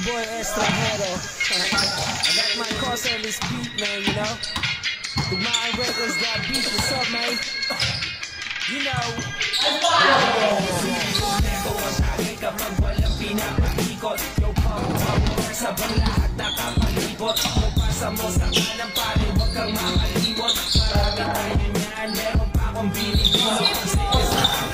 boy Extranjero. I got my cause on this beat, man, you know. With my records, that beat, what's up, man? You know. Kapag walang pinapakikot, yo pang sabang lahat nakapalibot. Mupasa mo sa kanan pare, wag kang makalimot. Marami tayo niyan, meron pa akong binigyan.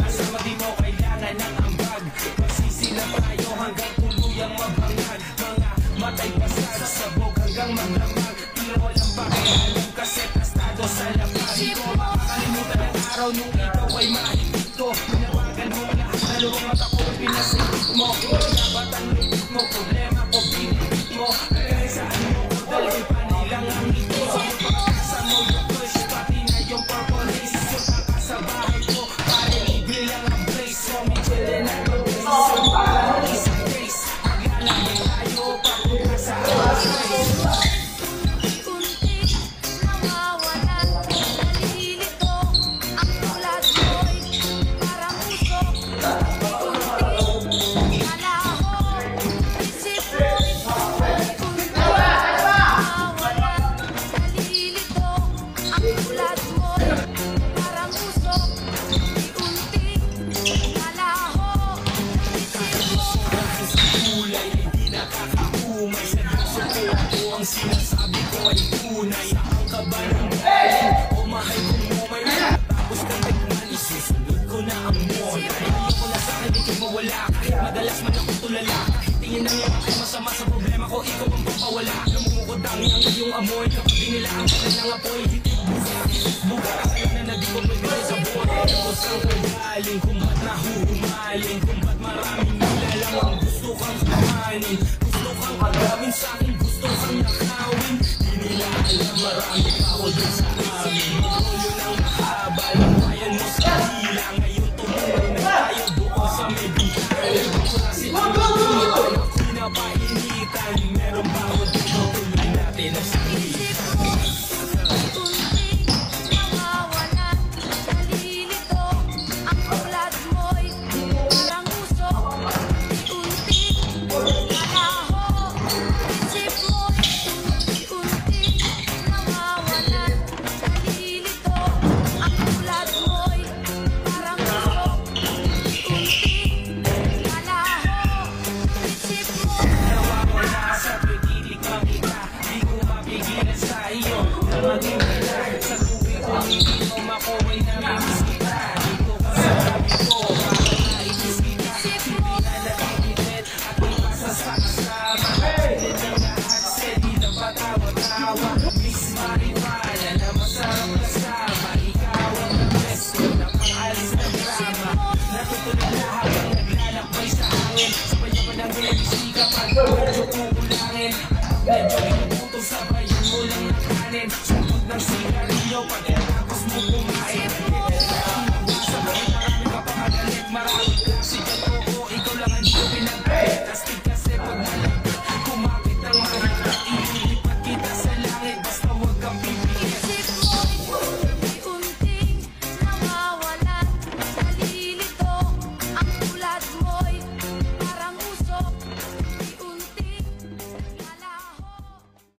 Kasama di mo kailangan ng ambag. Magsisila tayo hanggang tuluyang mabangag. Mga matay pasad, sabog hanggang maglamag. Tira walang pakialam kasi tastado sa labas. Di ko makakalimutan ang araw nung ikaw ay mahigit ko. Pinawagan mo lahat, dalawang mata ko pinasipit mo. Wala ba't ang lupit mo, problema ko binibit mo. Kaya saan mo ko dalhin pa nilang ang ito. Pagkasa mo yung push, pati na yung purple haze. Yung pagkasabahay ko, pare libre lang ang place. So may chillin at mag-race, so parang isang race. Maglalaki tayo, papunta sa alas race. Ang sinasabi ko ay tunay. Ang kabalang galing o mahal kong umay. Tapos kang nagman, isusunod ko na ang mon. Ayoko na sa akin, di ko mawala. Kahit madalas man ako tulala. Tingin na nga ay masama sa problema ko, ikaw ang papawala. Namumukod ang iyong amoy. Kapag nila ang kanilang apoy, hitik buka kayo na na di ko pwede sa boy. Ako saan ka galing, kung ba't nahuhumaling, kung ba't maraming nilalang ang gusto kang kumanin. Gusto kang agawin sa akin, gusto kang nakawin. Di nila alam, marami pa ako dun sa amin.